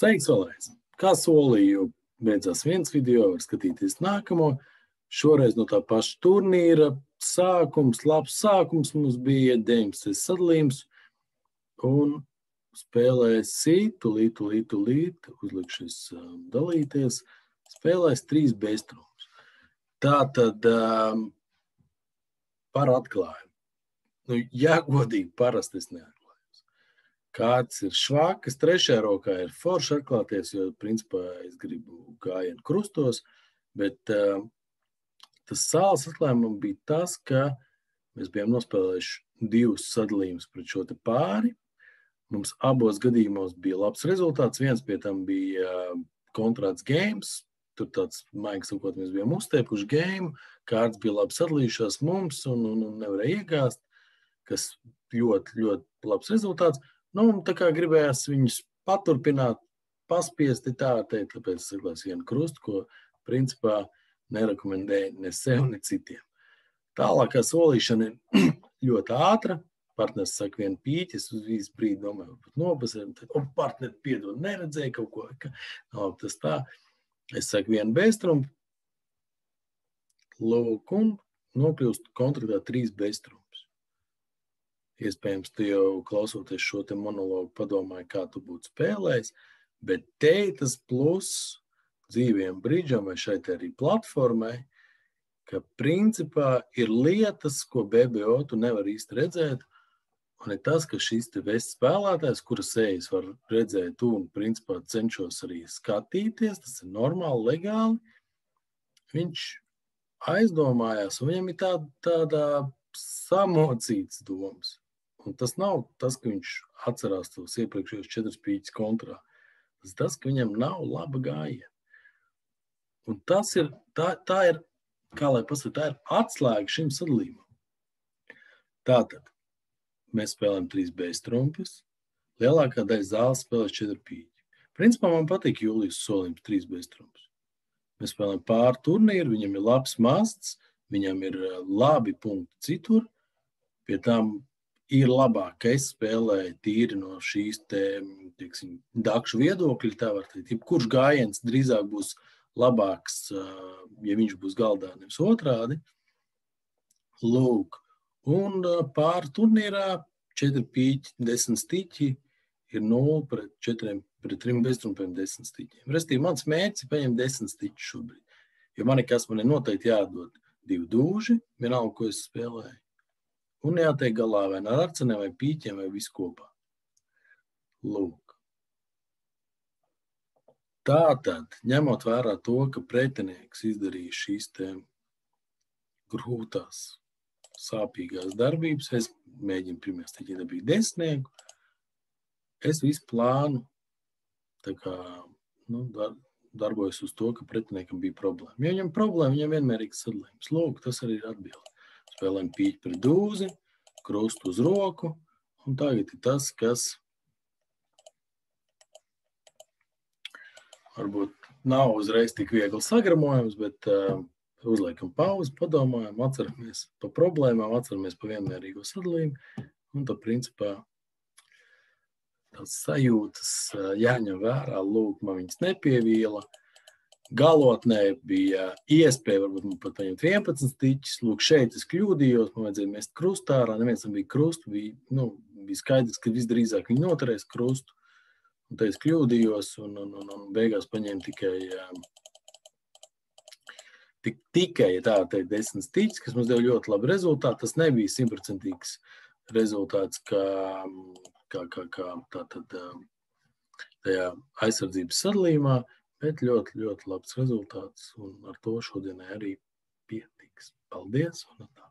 Sveiks vēlreiz! Kā solīju, beidzās viens video, var skatīties nākamo. Šoreiz no tā paša turnīra sākums, labs sākums mums bija 19. sadalījums. Un spēlēsi, tūlīt, uzlikšos dalīties, spēlēs 3 beztrumps. Tātad par atklājumu. Ja godīgi, parasti es neatklājos. Kāds ir švakas, trešajā rokā ir forši atklāties, jo principā es gribu gājienu krustos, bet tas sāles atklājumam bija tas, ka mēs bijām nospēlējuši 2 sadalījumus pret šo te pāri. Mums abos gadījumos bija labs rezultāts, viens pie tam bija kontrāts games, tur tāds maigi sakot, mēs bijām uztiepuši game, kārtas bija labi sadalījušās mums un nevarēja iegāst, kas ļoti labs rezultāts. Un tā kā gribējās viņus paturpināt, paspiesti tā teikt, tāpēc es saklāju vienu krustu, ko principā nerekomendēju ne sev, ne citiem. Tālākā solīšana ir ļoti ātra. Partners saka vienu pīķi, es uz visu brīdi domāju, pat nopasēm, tad, partneri piedod, neredzēju kaut ko, ka nav tas tā. Es saku vienu beztrumpu, lūk, un nokļūst kontraktā 3 beztrumpus. Iespējams, tu jau klausoties šo te monologu padomāji, kā tu būtu spēlējis, bet te ir tas plus dzīviem bridžam vai šeit arī platformai, ka principā ir lietas, ko BBO tu nevar īsti redzēt, un ir tas, ka šis te vests spēlētājs, kuras ejas var redzēt un principā cenšos arī skatīties, tas ir normāli, legāli, viņš aizdomājās, un viņam ir tādā samocīts domas. Un tas nav tas, ka viņš atcerās tos iepriekšējos 4 pīķis kontrā. Tas ir tas, ka viņam nav laba gājiena. Un tas ir, tā ir, kā lai pasaka, tā ir atslēga šim sadalījumam. Tātad, mēs spēlējam 3 beztrumpus, lielākā daļa zāles spēlēs 4 pīķi. Principā man patīk Jūlijas solījums 3 beztrumpus. Mēs spēlējam pāri turnīru, viņam ir labs masts, viņam ir labi punkti citur, pie tam ir labāk, ka es spēlēju tīri no šīs te, teiksim, dakšu viedokļi, tā var teikt. Kurš gājiens drīzāk būs labāks, ja viņš būs galdā, nevis otrādi. Lūk, un pāri turnīrā 4 pīķi, 10 stiķi ir 0 pret 3 beztrumpiem 10 stiķiem. Restīvi, mans mērķis ir paņemt 10 stiķi šobrīd. Jo man ir noteikti jādod 2 dūži, vienalga, ko es spēlēju. Un jātiek galā vai ar arcenēm, vai pīķiem, vai visu kopā. Lūk. Tātad, ņemot vērā to, ka pretinieks izdarīja šīs te grūtās, sāpīgās darbības, es mēģinu pirmajā stiķī dabūt 10, es visu plānu tā kā, darbojos uz to, ka pretiniekam bija problēma. Ja viņam problēma, viņam vienmērīgs sadalījums. Lūk, tas arī ir atbildi. Spēlējam pīķi pret dūzi, krustu uz roku, un tagad ir tas, kas varbūt nav uzreiz tik viegli sagramojams, bet uzliekam pauzi, padomājam, atceramies pa problēmām, atceramies pa vienmērīgo sadalījumu, un tad principā tās sajūtas jāņem vērā, lūk, man viņas nepievīla. Galotnē bija iespēja, varbūt man pat paņemt 11 stiķis. Lūk, šeit es kļūdījos, man vajadzēja mest krustu ārā, neviens tam bija krustu, bija skaidrs, ka visdrīzāk viņi noturēs krustu. Un te es kļūdījos un beigās paņēmu tikai tā teikt 10 stiķis, kas mums deva ļoti labu rezultātu. Tas nebija 100% rezultāts, kā tātad tajā aizsardzības sadalījumā, bet ļoti labs rezultāts, un ar to šodienai arī pietiks. Paldies! Un tā.